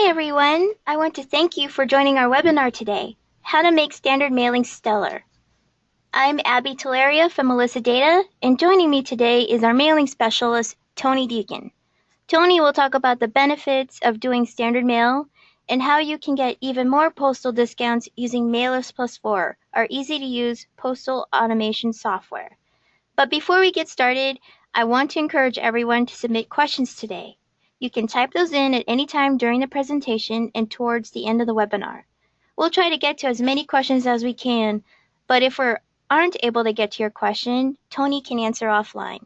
everyone! I want to thank you for joining our webinar today, How to Make Standard Mailing Stellar. I'm Abby Talaria from Melissa Data, and joining me today is our mailing specialist, Tony Deacon. Tony will talk about the benefits of doing standard mail and how you can get even more postal discounts using Mailers Plus 4, our easy-to-use postal automation software. But before we get started, I want to encourage everyone to submit questions today. You can type those in at any time during the presentation and towards the end of the webinar. We'll try to get to as many questions as we can, but if we aren't able to get to your question, Tony can answer offline.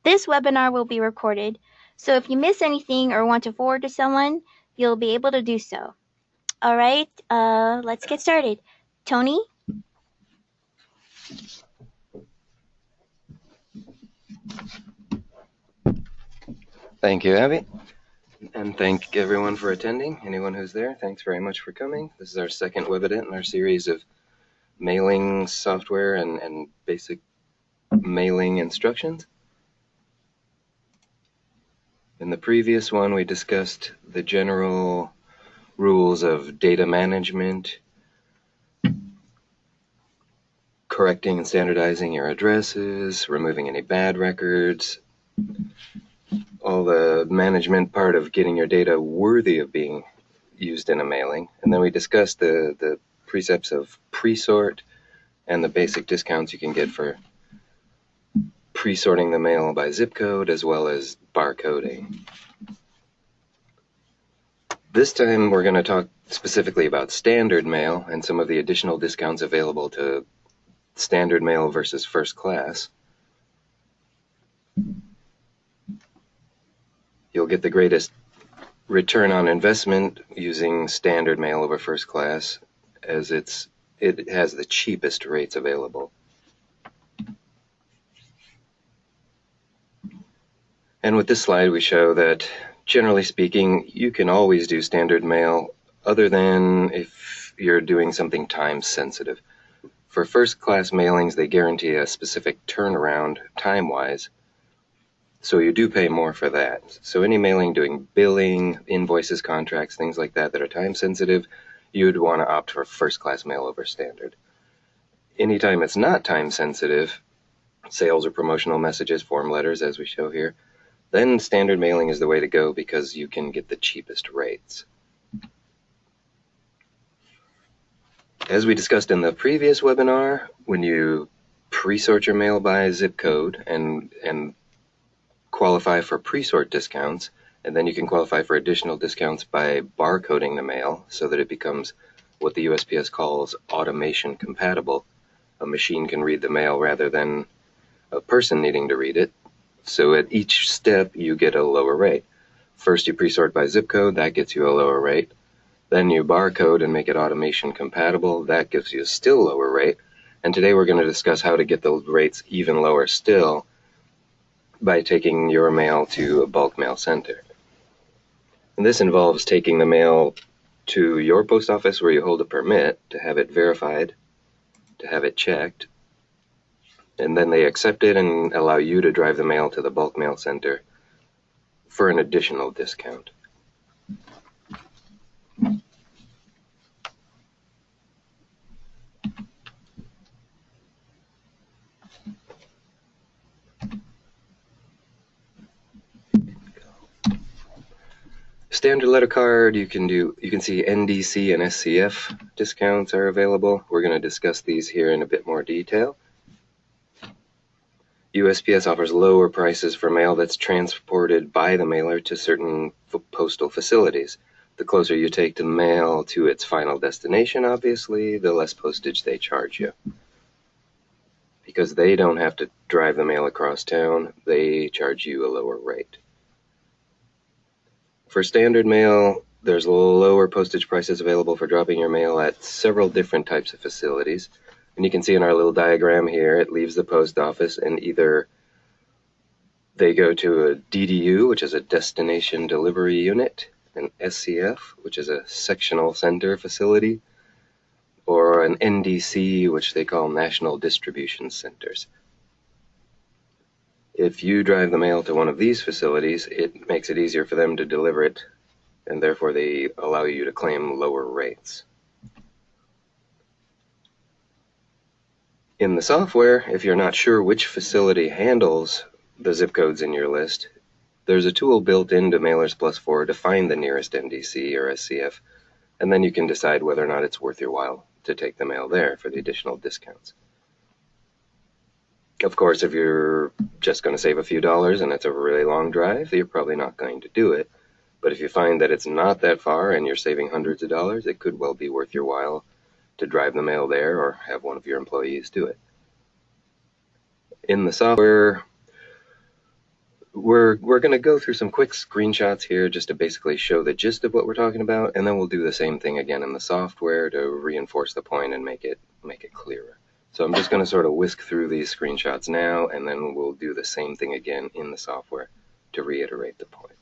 This webinar will be recorded, so if you miss anything or want to forward to someone, you'll be able to do so. All right, let's get started. Tony? Thank you, Abby. And thank everyone for attending. Anyone who's there, thanks very much for coming. This is our second webinar in our series of mailing software and basic mailing instructions. In the previous one, we discussed the general rules of data management, correcting and standardizing your addresses, removing any bad records, all the management part of getting your data worthy of being used in a mailing. And then we discussed the precepts of pre-sort and the basic discounts you can get for pre-sorting the mail by zip code as well as barcoding. This time we're going to talk specifically about standard mail and some of the additional discounts available to standard mail versus first class. You'll get the greatest return on investment using standard mail over first class, as it has the cheapest rates available. And with this slide, we show that, generally speaking, you can always do standard mail other than if you're doing something time sensitive. For first class mailings, they guarantee a specific turnaround time-wise, so you do pay more for that. So any mailing doing billing, invoices, contracts, things like that are time sensitive, you'd want to opt for first class mail over standard. Anytime it's not time sensitive, sales or promotional messages, form letters, as we show here, then standard mailing is the way to go because you can get the cheapest rates. As we discussed in the previous webinar, when you pre-sort your mail by zip code and qualify for pre-sort discounts, and then you can qualify for additional discounts by barcoding the mail so that it becomes what the USPS calls automation compatible. A machine can read the mail rather than a person needing to read it. So at each step you get a lower rate. First you pre-sort by zip code, that gets you a lower rate. Then you barcode and make it automation compatible, that gives you a still lower rate. And today we're going to discuss how to get those rates even lower still by taking your mail to a bulk mail center. And this involves taking the mail to your post office where you hold a permit to have it verified, to have it checked, and then they accept it and allow you to drive the mail to the bulk mail center for an additional discount. Standard letter card, you can see NDC and SCF discounts are available. We're going to discuss these here in a bit more detail. USPS offers lower prices for mail that's transported by the mailer to certain postal facilities. The closer you take the mail to its final destination, obviously, the less postage they charge you. Because they don't have to drive the mail across town, they charge you a lower rate. For standard mail, there's lower postage prices available for dropping your mail at several different types of facilities. And you can see in our little diagram here, it leaves the post office and either they go to a DDU, which is a destination delivery unit, an SCF, which is a sectional center facility, or an NDC, which they call National Distribution Centers. If you drive the mail to one of these facilities, it makes it easier for them to deliver it and therefore they allow you to claim lower rates. In the software, if you're not sure which facility handles the zip codes in your list, there's a tool built into Mailers Plus 4 to find the nearest NDC or SCF, and then you can decide whether or not it's worth your while to take the mail there for the additional discounts. Of course, if you're just going to save a few dollars and it's a really long drive, you're probably not going to do it. But if you find that it's not that far and you're saving hundreds of dollars, it could well be worth your while to drive the mail there or have one of your employees do it. In the software, we're going to go through some quick screenshots here just to basically show the gist of what we're talking about, and then we'll do the same thing again in the software to reinforce the point and make it clearer. So I'm just going to sort of whisk through these screenshots now, and then we'll do the same thing again in the software to reiterate the point.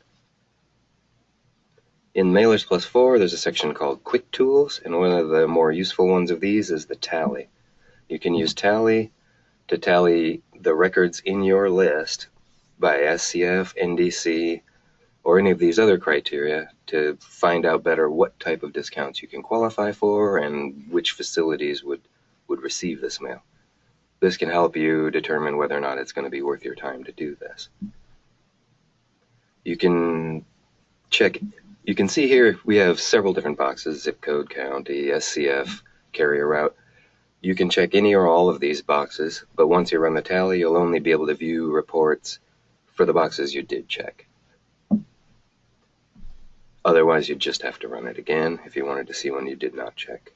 In Mailers Plus 4, there's a section called Quick Tools, and one of the more useful ones of these is the tally. You can use tally to tally the records in your list by SCF, NDC, or any of these other criteria to find out better what type of discounts you can qualify for and which facilities would receive this mail. This can help you determine whether or not it's going to be worth your time to do this. You can see here we have several different boxes: zip code, county, SCF, carrier route. You can check any or all of these boxes, but once you run the tally, you'll only be able to view reports for the boxes you did check. Otherwise, you'd just have to run it again if you wanted to see one you did not check.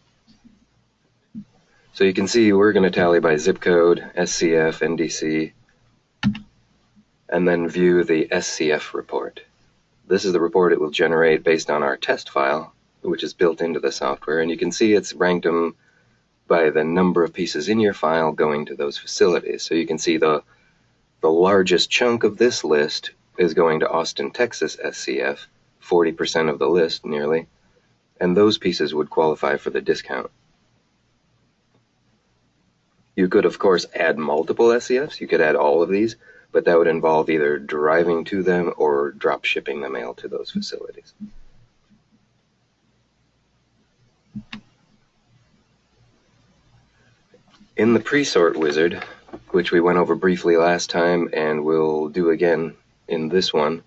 So you can see we're going to tally by zip code, SCF, NDC, and then view the SCF report. This is the report it will generate based on our test file, which is built into the software, and you can see it's ranked them by the number of pieces in your file going to those facilities. So you can see the largest chunk of this list is going to Austin, Texas SCF, 40% of the list nearly, and those pieces would qualify for the discount. You could, of course, add multiple SCFs. You could add all of these, but that would involve either driving to them or drop shipping the mail to those facilities. In the pre-sort wizard, which we went over briefly last time and we'll do again in this one,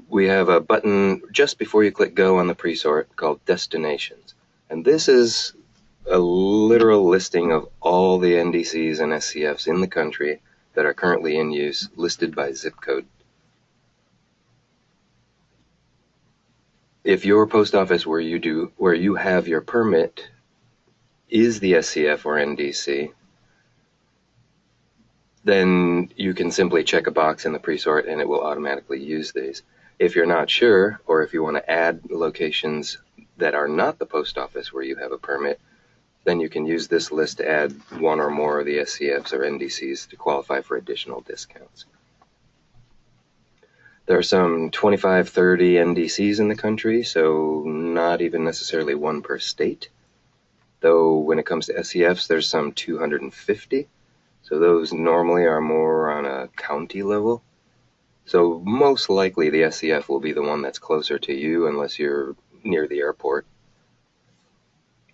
we have a button just before you click go on the pre-sort called Destinations. And this is a literal listing of all the NDCs and SCFs in the country that are currently in use, listed by zip code. If your post office where you have your permit is the SCF or NDC, then you can simply check a box in the pre-sort and it will automatically use these. If you're not sure, or if you want to add locations that are not the post office where you have a permit, then you can use this list to add one or more of the SCFs or NDCs to qualify for additional discounts. There are some 25, 30 NDCs in the country, so not even necessarily one per state. Though when it comes to SCFs, there's some 250. So those normally are more on a county level. So most likely the SCF will be the one that's closer to you unless you're near the airport.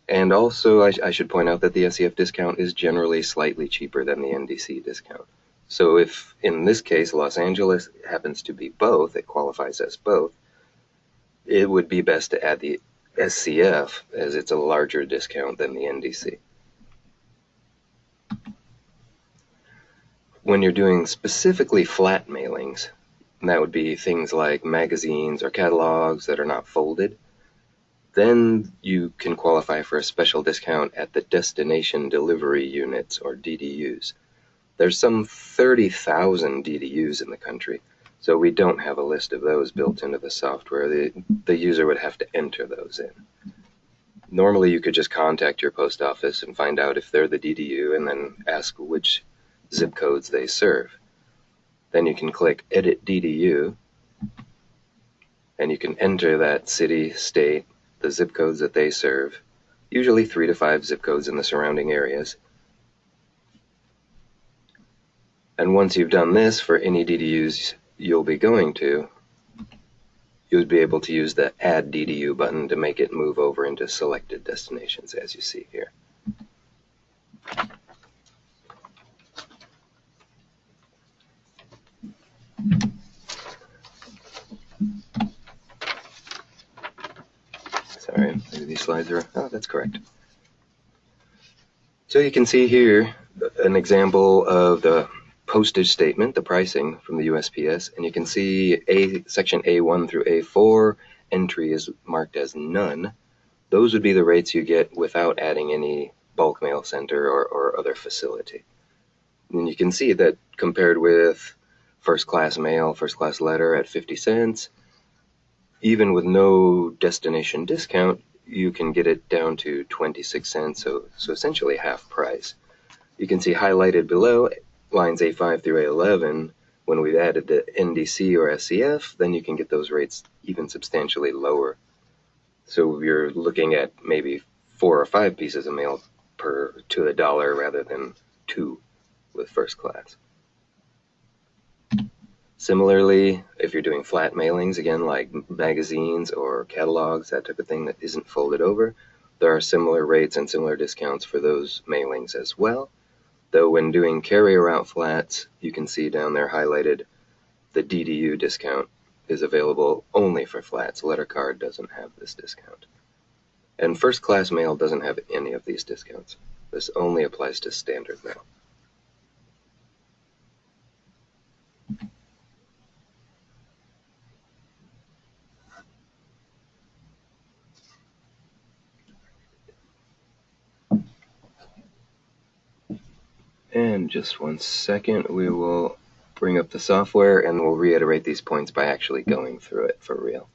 And also I should point out that the SCF discount is generally slightly cheaper than the NDC discount. So if in this case Los Angeles happens to be both, it qualifies as both, it would be best to add the SCF as it's a larger discount than the NDC. When you're doing specifically flat mailings, and that would be things like magazines or catalogs that are not folded, then you can qualify for a special discount at the destination delivery units, or DDUs. There's some 30,000 DDUs in the country, so we don't have a list of those built into the software. The user would have to enter those in. Normally you could just contact your post office and find out if they're the DDU and then ask which zip codes they serve. Then you can click Edit DDU, and you can enter that city, state, the zip codes that they serve, usually 3 to 5 zip codes in the surrounding areas. And once you've done this for any DDUs you'll be going to, you would be able to use the Add DDU button to make it move over into selected destinations, as you see here. Sorry, maybe these slides are, oh, that's correct. So you can see here an example of the postage statement, the pricing from the USPS, and you can see section A1 through A4 entry is marked as none. Those would be the rates you get without adding any bulk mail center or other facility. And you can see that compared with first class mail, first class letter at 50 cents, even with no destination discount, you can get it down to 26 cents, so essentially half price. You can see highlighted below lines A5 through A11, when we've added the NDC or SCF, then you can get those rates even substantially lower. So you're looking at maybe 4 or 5 pieces of mail to $1 rather than 2 with first class. Similarly, if you're doing flat mailings, again, like magazines or catalogs, that type of thing that isn't folded over, there are similar rates and similar discounts for those mailings as well. Though when doing carrier route flats, you can see down there highlighted the DDU discount is available only for flats. Letter card doesn't have this discount. And first class mail doesn't have any of these discounts. This only applies to standard mail. And just 1 second, we will bring up the software and we'll reiterate these points by actually going through it for real.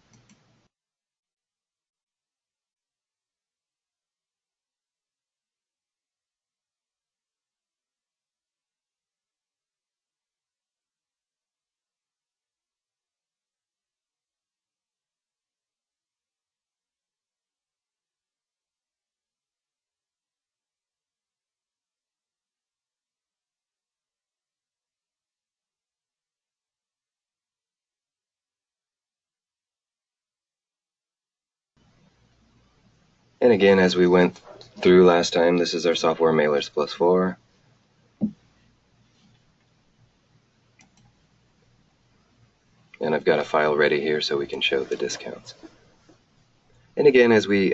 And again, as we went through last time, this is our software mailers plus 4. And I've got a file ready here so we can show the discounts. And again, as we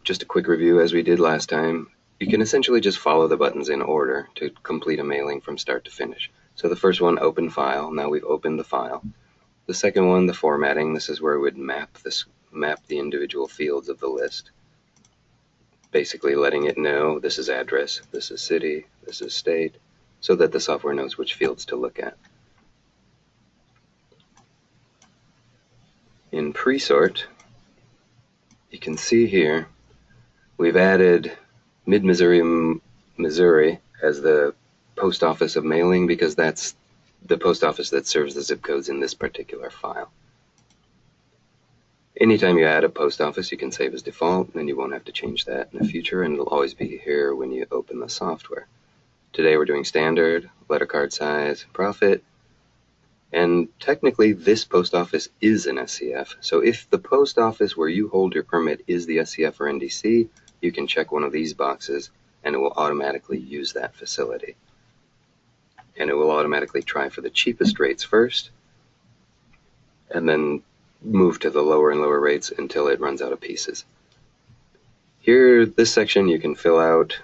just a quick review as we did last time, you can essentially just follow the buttons in order to complete a mailing from start to finish. So the first one, open file. Now we've opened the file. The second one, the formatting. This is where we would map the individual fields of the list. Basically letting it know this is address, this is city, this is state, so that the software knows which fields to look at. In pre-sort, you can see here we've added Mid-Missouri, Missouri as the post office of mailing because that's the post office that serves the zip codes in this particular file. Anytime you add a post office, you can save as default, and you won't have to change that in the future, and it'll always be here when you open the software. Today we're doing standard, letter card size, profit, and technically this post office is an SCF. So if the post office where you hold your permit is the SCF or NDC, you can check one of these boxes and it will automatically use that facility. And it will automatically try for the cheapest rates first, and then move to the lower and lower rates until it runs out of pieces. Here, this section, you can fill out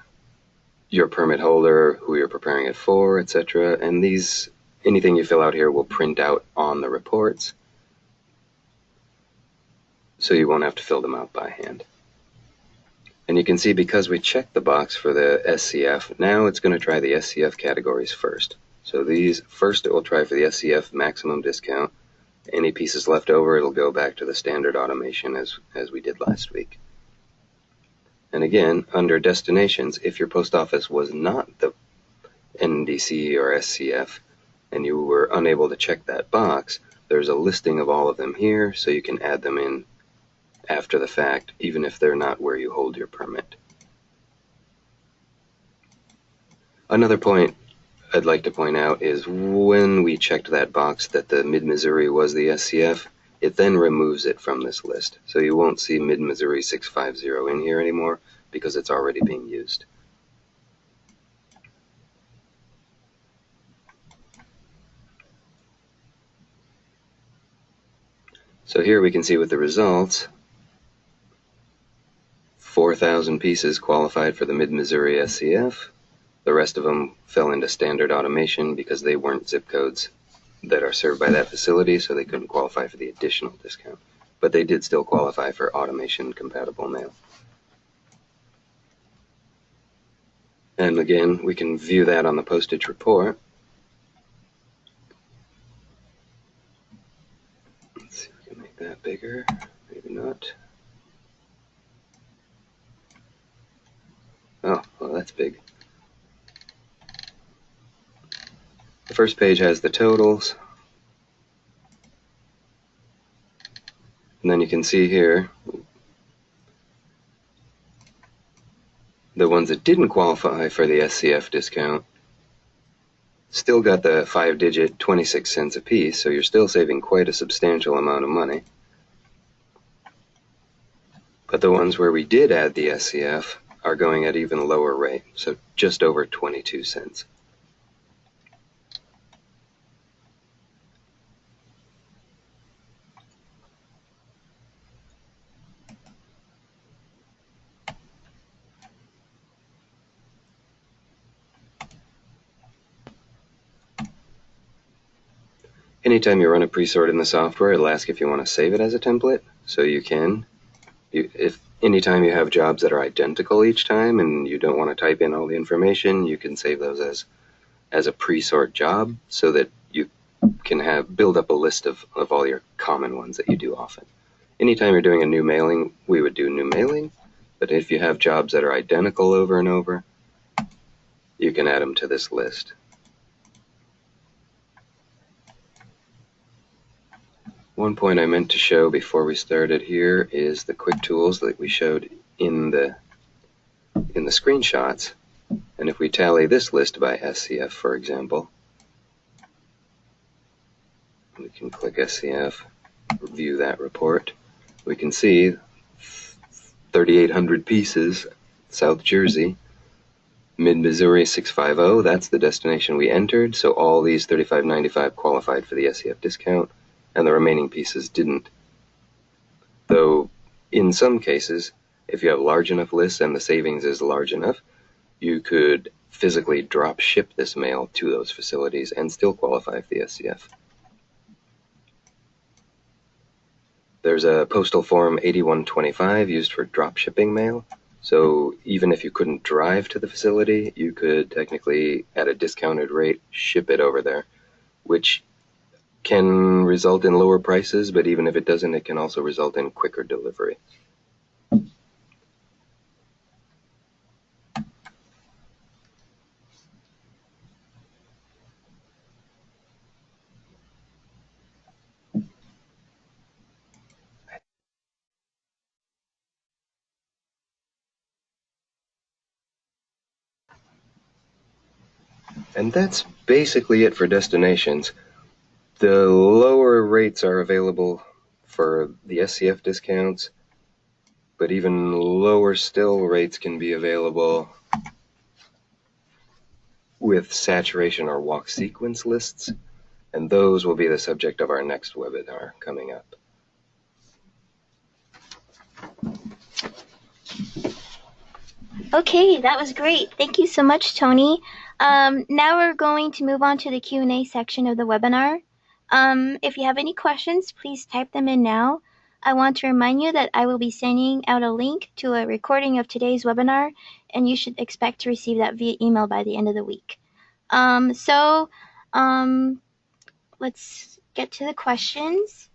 your permit holder, who you're preparing it for, etc. And anything you fill out here will print out on the reports, so you won't have to fill them out by hand. And you can see because we checked the box for the SCF, now it's going to try the SCF categories first. So first it will try for the SCF maximum discount. Any pieces left over, it'll go back to the standard automation as we did last week. And again, under destinations, if your post office was not the NDC or SCF and you were unable to check that box, there's a listing of all of them here, so you can add them in after the fact, even if they're not where you hold your permit. Another point I'd like to point out is when we checked that box that the Mid-Missouri was the SCF, it then removes it from this list. So you won't see Mid-Missouri 650 in here anymore because it's already being used. So here we can see with the results, 4,000 pieces qualified for the Mid-Missouri SCF. The rest of them fell into standard automation because they weren't zip codes that are served by that facility, so they couldn't qualify for the additional discount. But they did still qualify for automation-compatible mail. And again, we can view that on the postage report. Let's see if we can make that bigger. Maybe not. Oh, well, that's big. The first page has the totals. And then you can see here the ones that didn't qualify for the SCF discount still got the 5-digit 26 cents a piece, so you're still saving quite a substantial amount of money. But the ones where we did add the SCF are going at even lower rate, so just over 22 cents. Anytime you run a pre-sort in the software, it'll ask if you want to save it as a template, so you can. If anytime you have jobs that are identical each time and you don't want to type in all the information, you can save those as a pre-sort job so that you can build up a list of all your common ones that you do often. Anytime you're doing a new mailing, we would do new mailing, but if you have jobs that are identical over and over, you can add them to this list. One point I meant to show before we started here is the quick tools that we showed in the screenshots. And if we tally this list by SCF, for example, we can click SCF, view that report. We can see 3,800 pieces, South Jersey, Mid-Missouri 650, that's the destination we entered, so all these $35.95 qualified for the SCF discount, and the remaining pieces didn't. Though, in some cases, if you have large enough lists and the savings is large enough, you could physically drop ship this mail to those facilities and still qualify for the SCF. There's a postal form 8125 used for drop shipping mail. So even if you couldn't drive to the facility, you could technically, at a discounted rate, ship it over there, which can result in lower prices, but even if it doesn't, it can also result in quicker delivery. And that's basically it for destinations. The lower rates are available for the SCF discounts, but even lower still rates can be available with saturation or walk sequence lists, and those will be the subject of our next webinar coming up. Okay, that was great. Thank you so much, Tony. Now we're going to move on to the Q&A section of the webinar. If you have any questions, please type them in now. I want to remind you that I will be sending out a link to a recording of today's webinar, and you should expect to receive that via email by the end of the week. Let's get to the questions.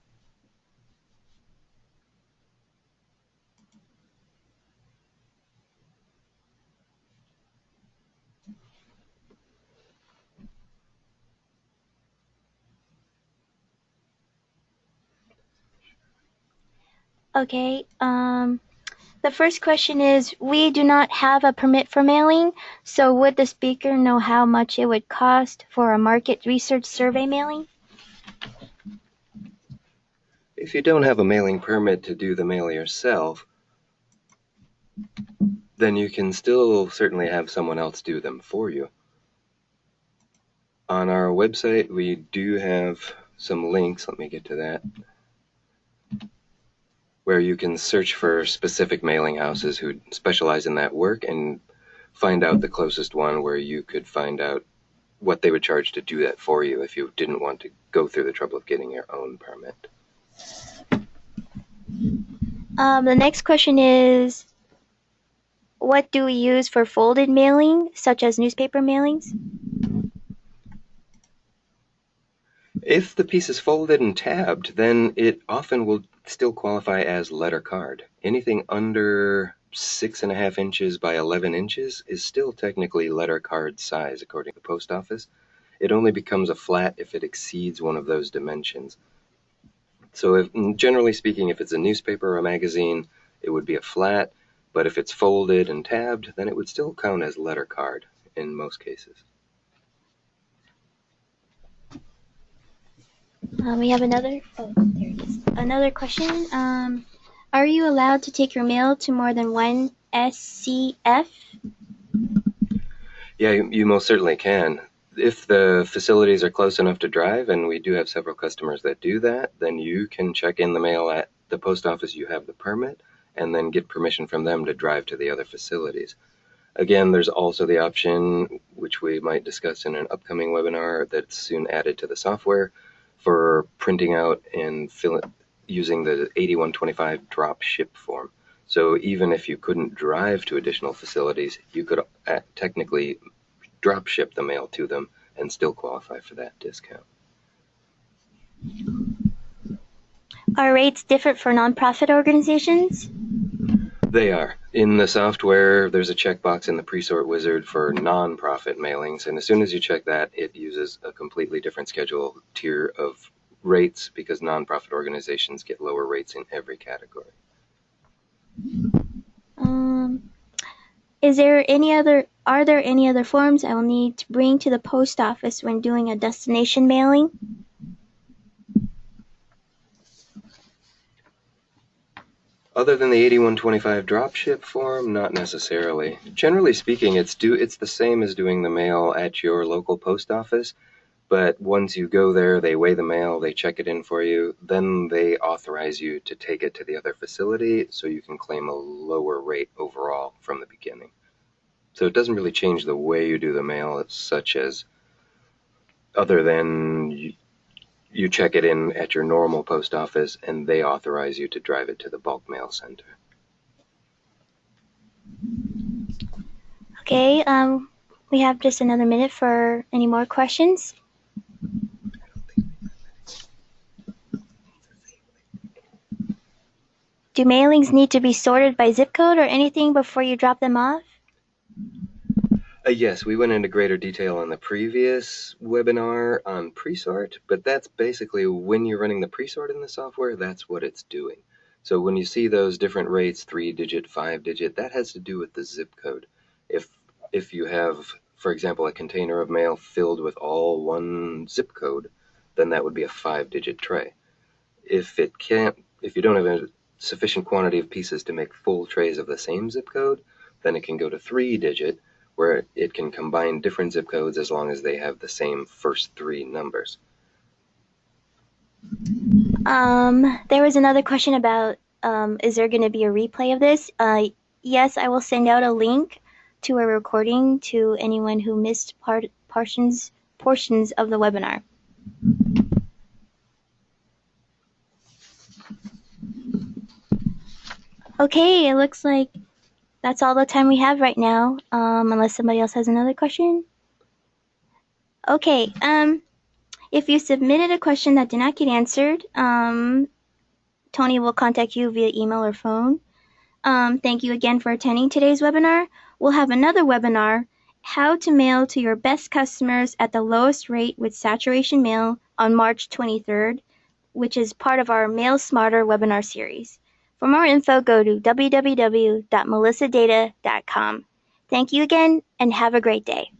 Okay, the first question is, we do not have a permit for mailing, so would the speaker know how much it would cost for a market research survey mailing? If you don't have a mailing permit to do the mail yourself, then you can still certainly have someone else do them for you. On our website, we do have some links, let me get to that, where you can search for specific mailing houses who specialize in that work and find out the closest one where you could find out what they would charge to do that for you if you didn't want to go through the trouble of getting your own permit. The next question is, what do we use for folded mailing, such as newspaper mailings? If the piece is folded and tabbed, then it often will still qualify as letter card. Anything under 6.5 inches by 11 inches is still technically letter card size, according to the post office. It only becomes a flat if it exceeds one of those dimensions. So generally speaking, if it's a newspaper or a magazine, it would be a flat, but if it's folded and tabbed, then it would still count as letter card in most cases. We have another question. Are you allowed to take your mail to more than one SCF? Yeah, you most certainly can. If the facilities are close enough to drive, and we do have several customers that do that, then you can check in the mail at the post office you have the permit, and then get permission from them to drive to the other facilities. Again, there's also the option, which we might discuss in an upcoming webinar that's soon added to the software, for printing out and using the 8125 drop ship form. So even if you couldn't drive to additional facilities, you could technically drop ship the mail to them and still qualify for that discount. Are rates different for nonprofit organizations? They are. In the software, there's a checkbox in the pre-sort wizard for nonprofit mailings, and as soon as you check that, it uses a completely different schedule tier of rates, because nonprofit organizations get lower rates in every category. Are there any other forms I will need to bring to the post office when doing a destination mailing? Other than the 8125 dropship form, not necessarily. Generally speaking, it's the same as doing the mail at your local post office, but once you go there, they weigh the mail, they check it in for you, then they authorize you to take it to the other facility so you can claim a lower rate overall from the beginning. So it doesn't really change the way you do the mail, it's such as, other than you check it in at your normal post office and they authorize you to drive it to the bulk mail center. Okay, we have just another minute for any more questions. Do mailings need to be sorted by zip code or anything before you drop them off? Yes, we went into greater detail on the previous webinar on pre-sort, but that's basically when you're running the pre-sort in the software, that's what it's doing. So when you see those different rates, 3-digit, 5-digit, that has to do with the zip code. If you have, for example, a container of mail filled with all one zip code, then that would be a 5-digit tray. If you don't have a sufficient quantity of pieces to make full trays of the same zip code, then it can go to 3-digit, where it can combine different zip codes as long as they have the same first 3 numbers. There was another question about, is there going to be a replay of this? Yes, I will send out a link to a recording to anyone who missed portions of the webinar. Okay, it looks like that's all the time we have right now, unless somebody else has another question. Okay, if you submitted a question that did not get answered, Tony will contact you via email or phone. Thank you again for attending today's webinar. We'll have another webinar, How to Mail to Your Best Customers at the Lowest Rate with Saturation Mail, on March 23rd, which is part of our Mail Smarter webinar series. For more info, go to www.melissadata.com. Thank you again, and have a great day.